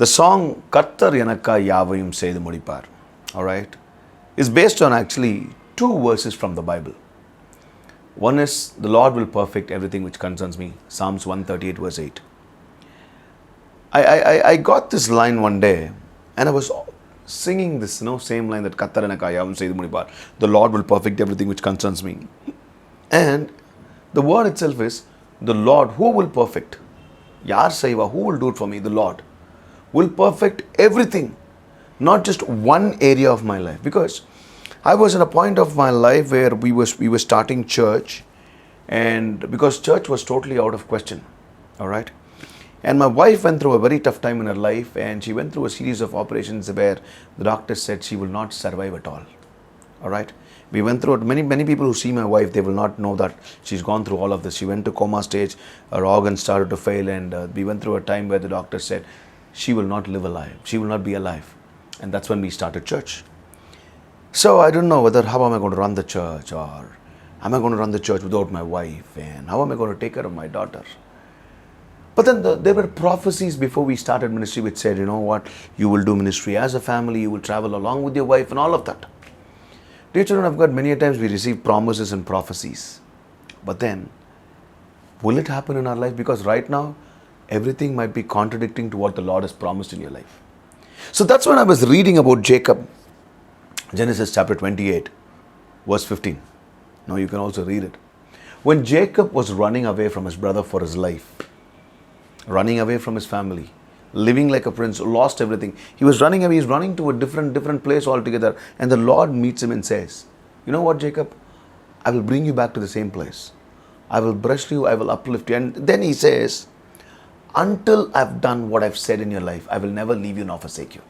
The song Karthar Enakkai Yavayum Seidu Mudipar, alright, is based on actually two verses from the Bible. One is, the Lord will perfect everything which concerns me, Psalms 138 verse 8. I got this line one day and I was singing this same line, that Karthar Enakkai Yavayum Seidu Mudipar, the Lord will perfect everything which concerns me. And the word itself is, the Lord, who will perfect? Yar Saiva, who will do it for me? The Lord will perfect everything, not just one area of my life. Because I was at a point of my life where we were starting church, and because church was totally out of question, all right. And my wife went through a very tough time in her life, and she went through a series of operations where the doctor said she will not survive at all, all right. We went through it. Many people who see my wife, they will not know that she's gone through all of this. She went to coma stage, her organs started to fail, and we went through a time where the doctor said she will not live alive, she will not be alive. And that's when we started church. So I don't know how am I going to run the church, or am I going to run the church without my wife, and how am I going to take care of my daughter? But then there were prophecies before we started ministry which said, you know what, you will do ministry as a family, you will travel along with your wife and all of that. Dear children of God, many a times we receive promises and prophecies. But then, will it happen in our life? Because right now, everything might be contradicting to what the Lord has promised in your life. So that's when I was reading about Jacob. Genesis chapter 28, verse 15. Now you can also read it. When Jacob was running away from his brother for his life, running away from his family, living like a prince, lost everything. He was running away, he's running to a different place altogether. And the Lord meets him and says, you know what, Jacob? I will bring you back to the same place. I will bless you, I will uplift you. And then he says, until I've done what I've said in your life, I will never leave you nor forsake you.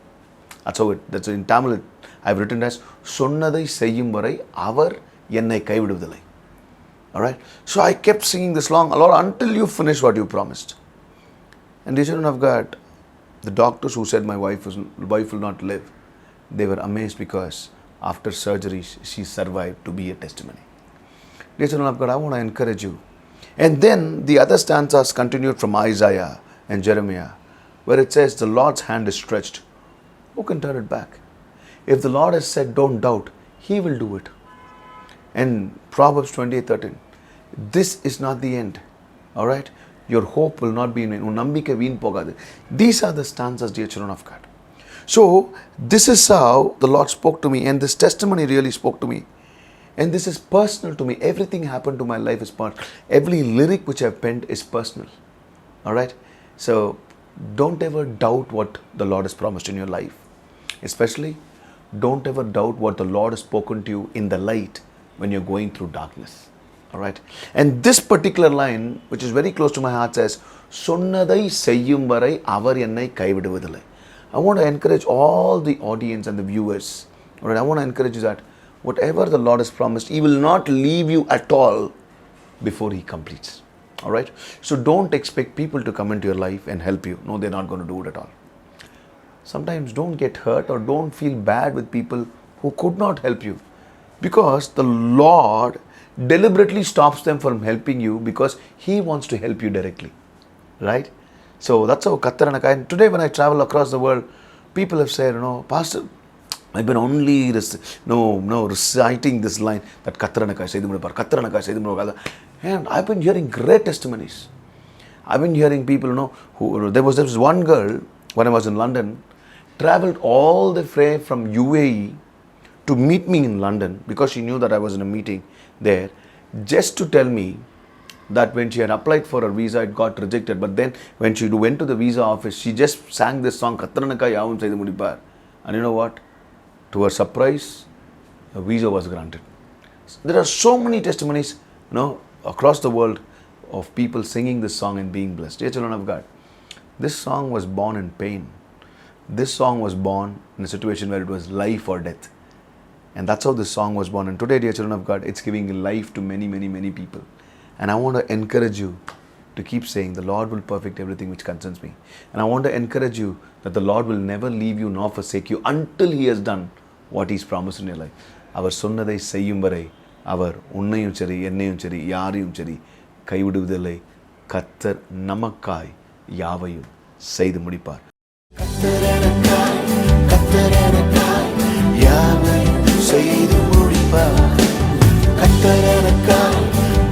That's in Tamil, I've written as, Sonnadai seyyum varai avar ennai kaividuvadilai. Alright? So I kept singing this song, Lord, until you finish what you promised. And dear children of God, the doctors who said my wife will not live, they were amazed because after surgery, she survived to be a testimony. Dear children of God, I want to encourage you. And then the other stanzas continued from Isaiah and Jeremiah, where it says, the Lord's hand is stretched. Who can turn it back? If the Lord has said, don't doubt, He will do it. And Proverbs 28:13, this is not the end. All right? Your hope will not be in vain. These are the stanzas, dear children of God. So, this is how the Lord spoke to me, and this testimony really spoke to me. And this is personal to me. Everything happened to my life is personal. Every lyric which I've penned is personal. Alright? So, don't ever doubt what the Lord has promised in your life. Especially, don't ever doubt what the Lord has spoken to you in the light when you're going through darkness. Alright? And this particular line, which is very close to my heart, says, Sonnadai seyyum varai avar ennai kaividuvadilai. I want to encourage all the audience and the viewers. Alright? I want to encourage you that whatever the Lord has promised, He will not leave you at all before He completes. Alright? So don't expect people to come into your life and help you. No, they're not going to do it at all. Sometimes don't get hurt or don't feel bad with people who could not help you. Because the Lord deliberately stops them from helping you because He wants to help you directly. Right? So that's how Karthar Enakkai. And today when I travel across the world, people have said, Pastor, I've been only reciting this line, that Karthar Enakkai Seidu Mudipar, Karthar Enakkai Seidu Mudipar. And I've been hearing great testimonies. I've been hearing people, there was one girl, when I was in London, traveled all the way from UAE to meet me in London because she knew that I was in a meeting there, just to tell me that when she had applied for her visa, it got rejected. But then when she went to the visa office, she just sang this song, Karthar Enakkai Yavayum Seidu Mudipar. And you know what? To her surprise, a visa was granted. There are so many testimonies, across the world of people singing this song and being blessed. Dear children of God, this song was born in pain. This song was born in a situation where it was life or death. And that's how this song was born. And today, dear children of God, it's giving life to many, many, many people. And I want to encourage you to keep saying, the Lord will perfect everything which concerns me. And I want to encourage you that the Lord will never leave you nor forsake you until He has done what He's promised in your life. Our Sonnadai seyyum varai, our unnayum seri, ennayum seri, yariyum seri, kaividuvadilai, Karthar Enakkai Yavayum Seidu Mudipar. கர்த்தர் எனக்காய், கர்த்தர் எனக்காய் யாவையும் செய்து முடிப்பார். கர்த்தர் எனக்காய்,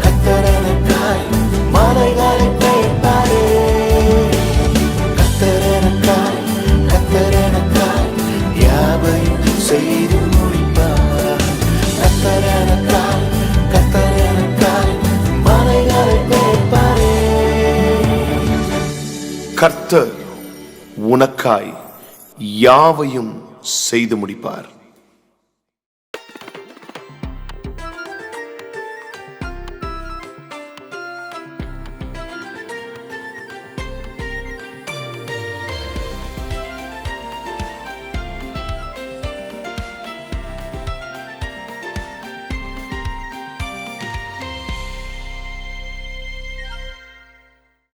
கர்த்தர் எனக்காய் மலைகளை பெயர்ப்பாரே. கர்த்தர் எனக்காய், கர்த்தர் எனக்காய் யாவையும் செய்து முடிப்பார். கர்த்தர் எனக்காய், கர்த்தர் எனக்காய் மலைகளை பெயர்ப்பாரே. கர்த்தர் உனக்காய் யாவையும் செய்து முடிப்பார்.